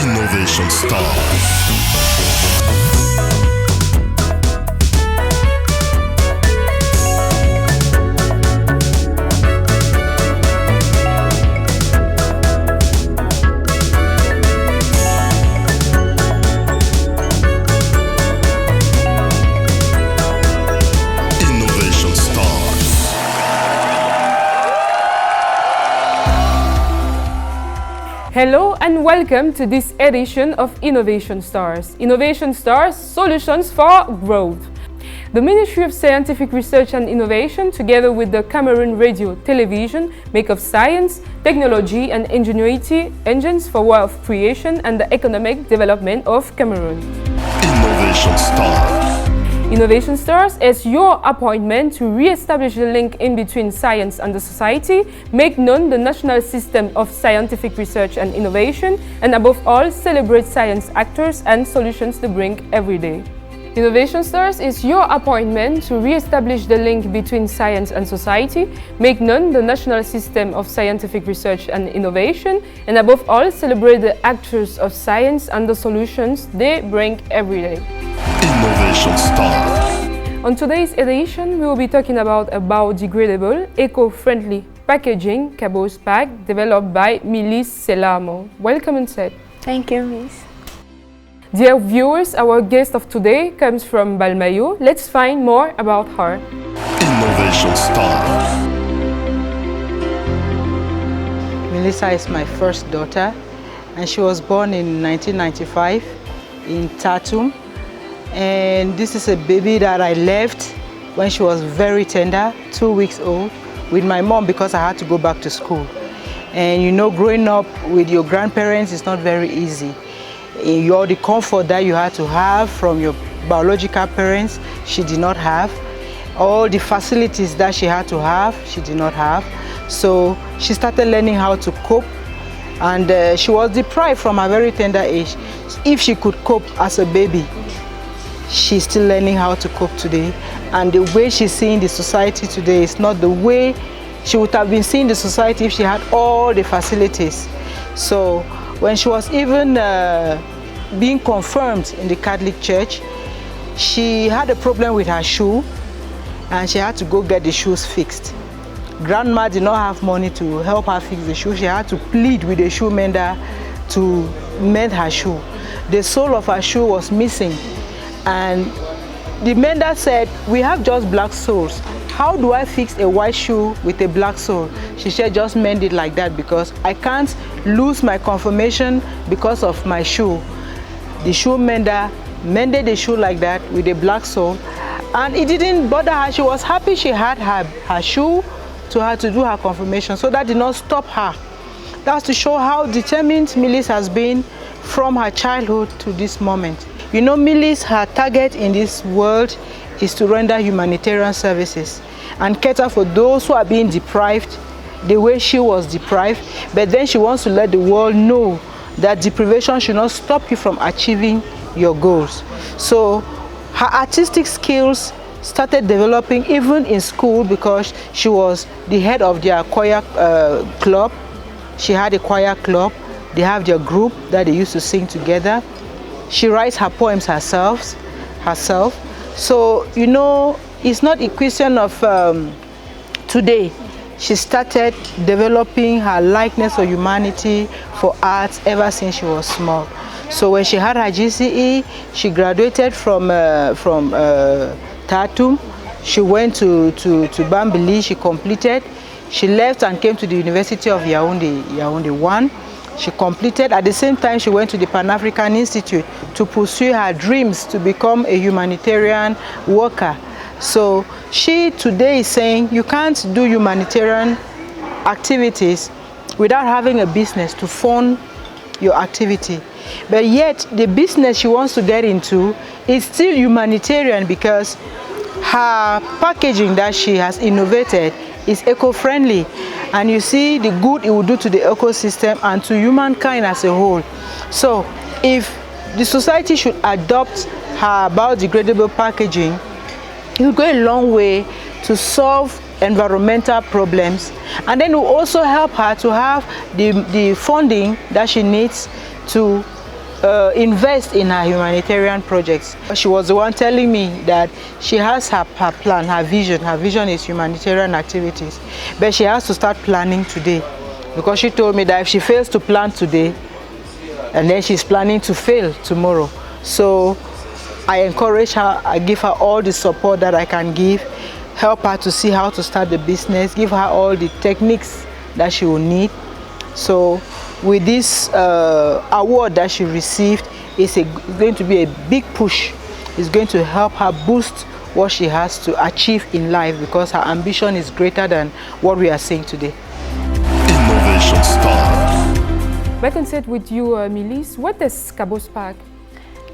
Innovation Stars. Hello and welcome to this edition of Innovation Stars. Innovation Stars, solutions for growth. The Ministry of Scientific Research and Innovation, together with the Cameroon Radio Television, make of science, technology and ingenuity engines for wealth creation and the economic development of Cameroon. Innovation Stars. Innovation Stars is your appointment to re-establish the link in between science and the society, make known the national system of scientific research and innovation, and above all, celebrate science actors and solutions to bring every day. Innovation Stars is your appointment to re-establish the link between science and society, make known the national system of scientific research and innovation, and above all, celebrate the actors of science and the solutions they bring every day. Innovation Stars. On today's edition, we will be talking about a biodegradable, eco-friendly packaging calabash bag developed by Milice Selamo. Welcome and set. Thank you, Miss. Dear viewers, our guest of today comes from Balmayo. Let's find more about her. Innovation Stars. Melissa is my first daughter, and she was born in 1995 in Tatum. And this is a baby that I left when she was very tender, 2 weeks old, with my mom because I had to go back to school. And you know, growing up with your grandparents is not very easy. All the comfort that you had to have from your biological parents, she did not have. All the facilities that she had to have, she did not have. So she started learning how to cope, and she was deprived from a very tender age. If she could cope as a baby, she's still learning how to cope today. And the way she's seeing the society today is not the way she would have been seeing the society if she had all the facilities. So when she was even being confirmed in the Catholic Church, she had a problem with her shoe and she had to go get the shoes fixed. Grandma did not have money to help her fix the shoe. She had to plead with the shoe mender to mend her shoe. The sole of her shoe was missing, and the mender said, "We have just black soles. How do I fix a white shoe with a black sole?" She said, "Just mend it like that because I can't lose my confirmation because of my shoe." The shoe mender mended the shoe like that with a black sole, and it didn't bother her. She was happy she had her shoe to do her confirmation, so that did not stop her. That's to show how determined Milice has been from her childhood to this moment. You know, Milice, her target in this world is to render humanitarian services and cater for those who are being deprived the way she was deprived, but then she wants to let the world know that deprivation should not stop you from achieving your goals. So her artistic skills started developing even in school because she was the head of their choir club. She had a choir club. They have their group that they used to sing together. She writes her poems herself. So, you know, it's not a question of today. She started developing her likeness for humanity, for arts, ever since she was small. So when she had her GCE, she graduated from Tatum. She went to Bambili, she completed. She left and came to the University of Yaoundé 1. She completed. At the same time, she went to the Pan-African Institute to pursue her dreams to become a humanitarian worker. So she today is saying you can't do humanitarian activities without having a business to fund your activity. But yet the business she wants to get into is still humanitarian because her packaging that she has innovated is eco-friendly, and you see the good it will do to the ecosystem and to humankind as a whole. So if the society should adopt her biodegradable packaging, it will go a long way to solve environmental problems, and then it will also help her to have the funding that she needs to invest in her humanitarian projects. She was the one telling me that she has her plan, her vision. Her vision is humanitarian activities, but she has to start planning today, because she told me that if she fails to plan today, and then she's planning to fail tomorrow. So I encourage her, I give her all the support that I can give, help her to see how to start the business, give her all the techniques that she will need. So with this award that she received, it's going to be a big push. It's going to help her boost what she has to achieve in life, because her ambition is greater than what we are seeing today. Innovation Star. Back on set with you, Milice. What is calabash pack?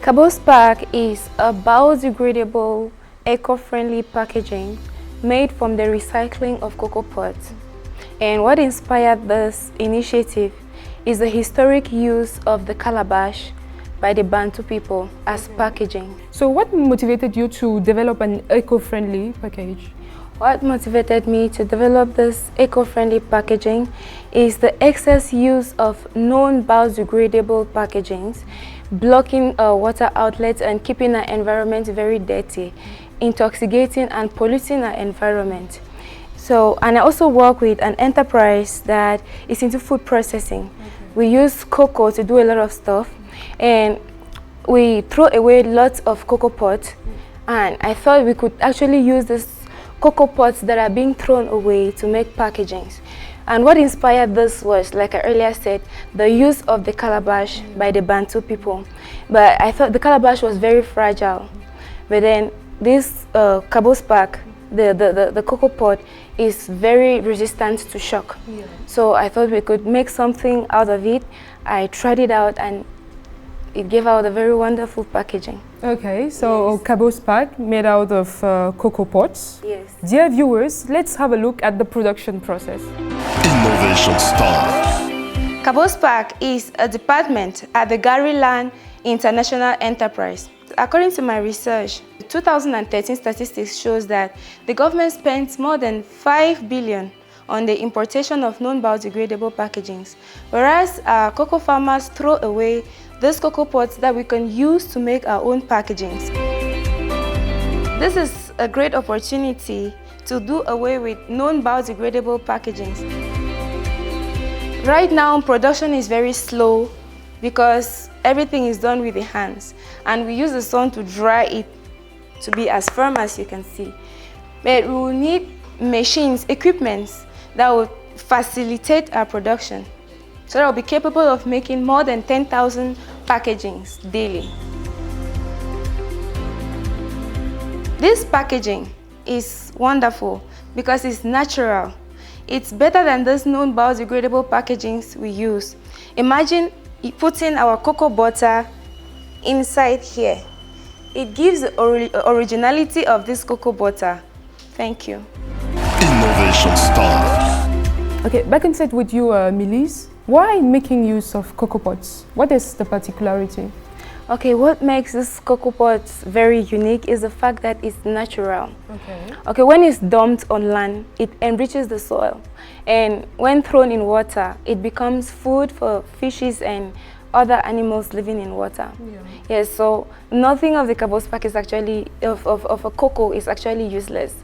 Calabash pack is a biodegradable, eco-friendly packaging made from the recycling of cocoa pods. And what inspired this initiative is the historic use of the calabash by the Bantu people as packaging. So what motivated you to develop an eco-friendly package? What motivated me to develop this eco-friendly packaging is the excess use of non-biodegradable packagings, blocking water outlets and keeping our environment very dirty, intoxicating and polluting our environment. So, and I also work with an enterprise that is into food processing. We use cocoa to do a lot of stuff, and we throw away lots of cocoa pods, and I thought we could actually use this cocoa pods that are being thrown away to make packagings. And what inspired this was, like I earlier said, the use of the calabash by the Bantu people. But I thought the calabash was very fragile. But then this calabash pack, the cocoa pod, is very resistant to shock. Yeah. So I thought we could make something out of it. I tried it out and it gave out a very wonderful packaging. Okay, so yes. Calabash pack made out of cocoa pods. Yes. Dear viewers, let's have a look at the production process. Innovation Star. Calabash pack is a department at the Garyland International Enterprise. According to my research, 2013 statistics shows that the government spent more than 5 billion on the importation of non-biodegradable packagings, whereas cocoa farmers throw away these cocoa pods that we can use to make our own packagings. This is a great opportunity to do away with non-biodegradable packagings. Right now, production is very slow because everything is done with the hands, and we use the sun to dry it to be as firm as you can see. But we will need machines, equipments that will facilitate our production, so that we'll be capable of making more than 10,000 packagings daily. This packaging is wonderful because it's natural. It's better than those non-biodegradable packagings we use. Imagine putting our cocoa butter inside here. It gives the originality of this cocoa butter. Thank you. Innovation Star. Okay, back on set with you, Milice. Why making use of cocoa pods? What is the particularity? Okay, what makes this cocoa pods very unique is the fact that it's natural. Okay, when it's dumped on land, it enriches the soil. And when thrown in water, it becomes food for fishes and other animals living in water. Yeah. Yes, so nothing of the calabash pack is actually, of a cocoa is actually useless.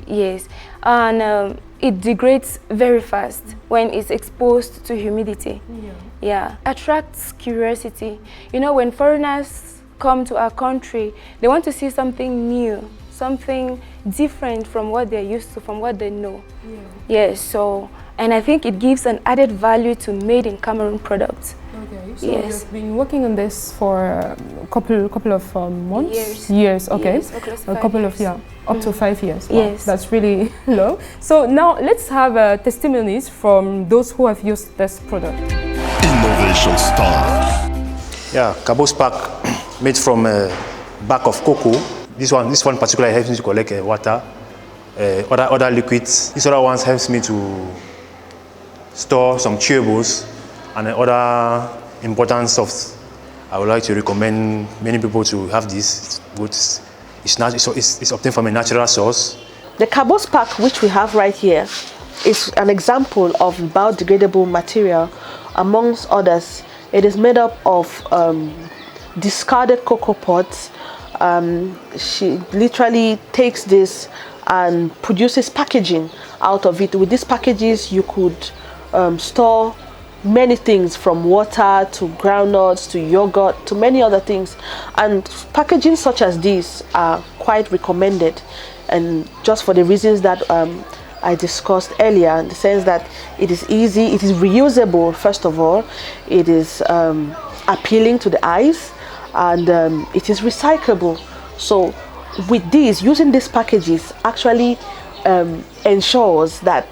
Yes, and it degrades very fast when it's exposed to humidity. Yeah, attracts curiosity. You know, when foreigners come to our country, they want to see something new, something different from what they're used to, from what they know. Yes, so, and I think it gives an added value to made in Cameroon products. Okay, so yes. You've been working on this for a couple of months? Years, okay. Yes, a couple of, yeah, up to 5 years. Wow, yes. That's really low. So now let's have testimonies from those who have used this product. Innovation Star. Yeah, calabash pack made from back of cocoa. This one particularly helps me to collect water, other liquids. This other one helps me to store some chewables and other important stuff. I would like to recommend many people to have this. It's obtained from a natural source. The calabash pack which we have right here is an example of biodegradable material. Amongst others, it is made up of discarded cocoa pods. She literally takes this and produces packaging out of it. With these packages, you could store many things, from water to groundnuts to yogurt to many other things. And packaging such as these are quite recommended, and just for the reasons that I discussed earlier, in the sense that it is easy, it is reusable, first of all, it is appealing to the eyes, and it is recyclable. So with these, using these packages actually ensures that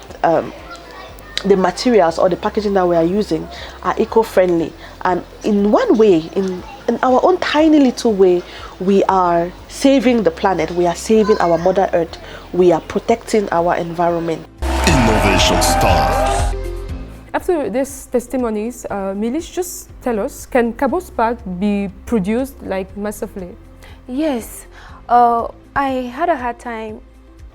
the materials or the packaging that we are using are eco-friendly, and in one way, in our own tiny little way, we are saving the planet, we are saving our Mother Earth, we are protecting our environment. Innovation Star. After these testimonies, Milice, just tell us, can calabash bag be produced like massively? Yes, I had a hard time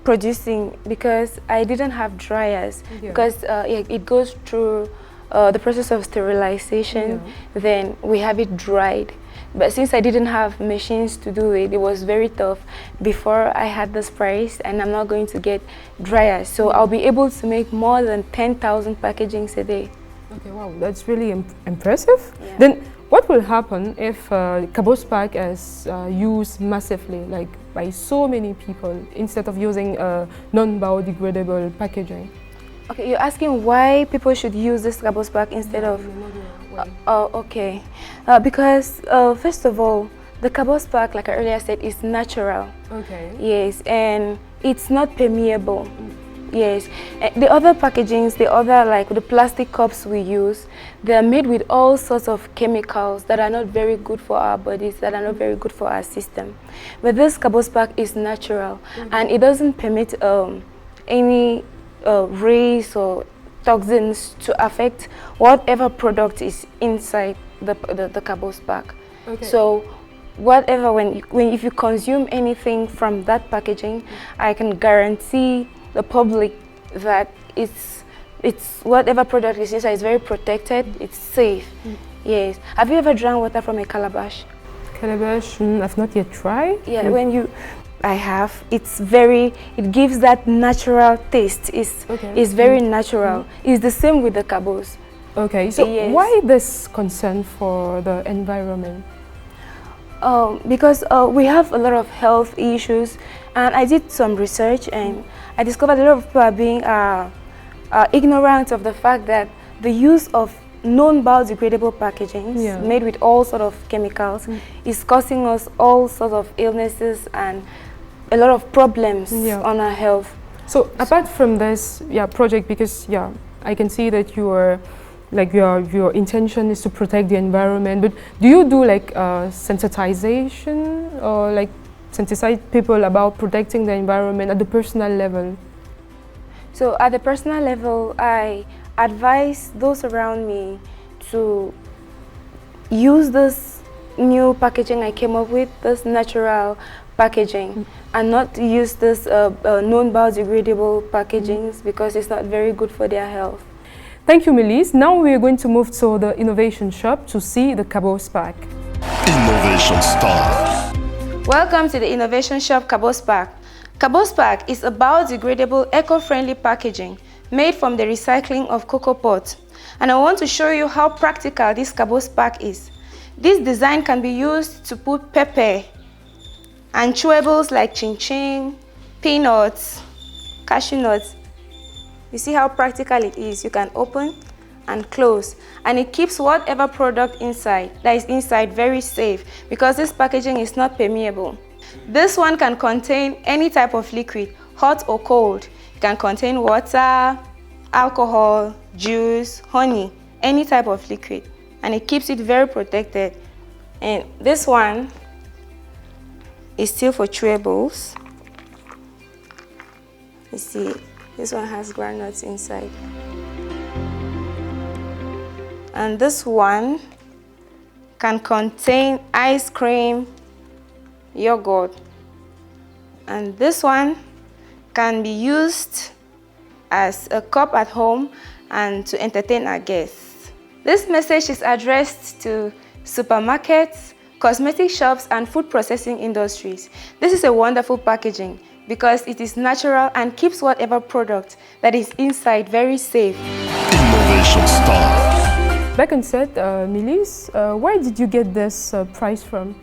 producing because I didn't have dryers, because it goes through the process of sterilization, then we have it dried. But since I didn't have machines to do it, it was very tough before I had this price, and I'm not going to get dryers. So I'll be able to make more than 10,000 packagings a day. Okay, wow, that's really impressive. Yeah. Then what will happen if calabash bag is used massively, like by so many people, instead of using non-biodegradable packaging? Okay, you're asking why people should use this calabash bag instead of... okay. Because first of all, the calabash bag, like I earlier said, is natural. Okay. Yes, and it's not permeable. Yes, the other packagings, the other, like the plastic cups we use, they are made with all sorts of chemicals that are not very good for our bodies, that are not very good for our system. But this calabash bag is natural, and it doesn't permit any rays or toxins to affect whatever product is inside the calabash bag. Okay. So whatever, if you consume anything from that packaging, I can guarantee the public that it's whatever product is inside is very protected, it's safe. Yes. Have you ever drank water from a calabash? Calabash? I've not yet tried. Yeah, I have. It gives that natural taste. It's very natural. It's the same with the calabash. Okay, so why this concern for the environment? Because we have a lot of health issues, and I did some research, and I discovered a lot of people are being ignorant of the fact that the use of non-biodegradable packaging made with all sorts of chemicals is causing us all sorts of illnesses and a lot of problems on our health. So apart from this project, because I can see that you are like your intention is to protect the environment, but do you do like sensitization or like sensitize people about protecting the environment at the personal level? So at the personal level, I advise those around me to use this new packaging I came up with, this natural packaging, and not use this non-biodegradable packagings because it's not very good for their health. Thank you, Milice. Now we are going to move to the innovation shop to see the calabash bag. Innovation Star. Welcome to the innovation shop calabash bag. Calabash bag is a biodegradable, eco-friendly packaging made from the recycling of cocoa pods. And I want to show you how practical this calabash bag is. This design can be used to put pepper and chewables like chin-chin, peanuts, cashew nuts. You see how practical it is. You can open and close, and it keeps whatever product that is inside very safe because this packaging is not permeable. This one can contain any type of liquid, hot or cold. It can contain water, alcohol, juice, honey, any type of liquid, and it keeps it very protected. And this one is still for chewables. You see, this one has groundnuts inside. And this one can contain ice cream, yogurt. And this one can be used as a cup at home and to entertain our guests. This message is addressed to supermarkets, cosmetic shops and food processing industries. This is a wonderful packaging because it is natural and keeps whatever product that is inside very safe. Innovation Star. Back on set, Milice, where did you get this prize from?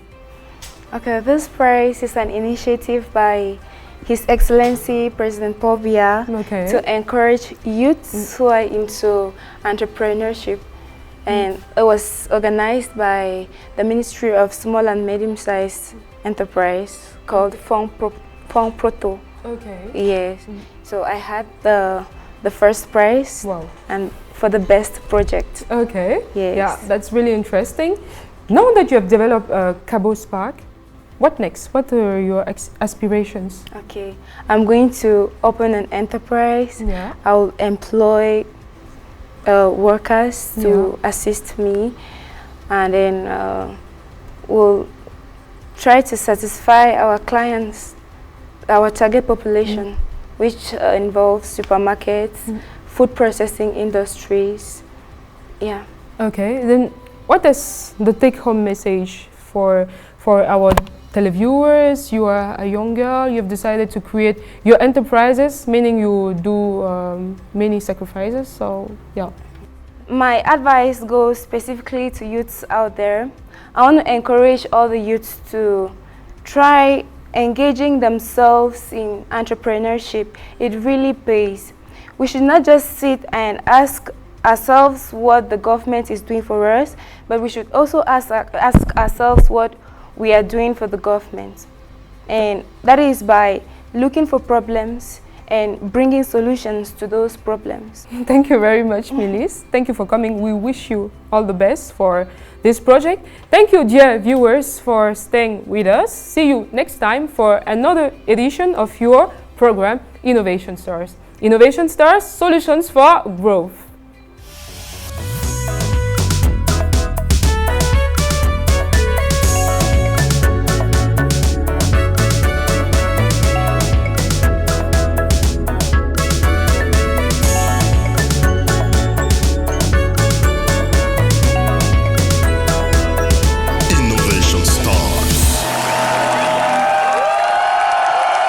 Okay, this prize is an initiative by His Excellency President Paul Biya to encourage youths who are into entrepreneurship. And it was organized by the Ministry of Small and Medium-Sized Enterprise called proto. Okay. Yes. So I had the first prize. Wow. And for the best project. Okay. Yes. Yeah, that's really interesting. Now that you have developed Cabo Spark, what next? What are your aspirations? Okay. I'm going to open an enterprise. Yeah. I'll employ workers to assist me, and then we'll try to satisfy our clients, our target population, which involves supermarkets, food processing industries. Yeah. Okay. Then, what is the take-home message for our televiewers? You are a young girl. You have decided to create your enterprises, meaning you do many sacrifices. So, yeah. My advice goes specifically to youths out there. I want to encourage all the youths to try engaging themselves in entrepreneurship. It really pays. We should not just sit and ask ourselves what the government is doing for us, but we should also ask ourselves what we are doing for the government. And that is by looking for problems and bringing solutions to those problems. Thank you very much, Milice. Thank you for coming. We wish you all the best for this project. Thank you, dear viewers, for staying with us. See you next time for another edition of your program, Innovation Stars. Innovation Stars, solutions for growth.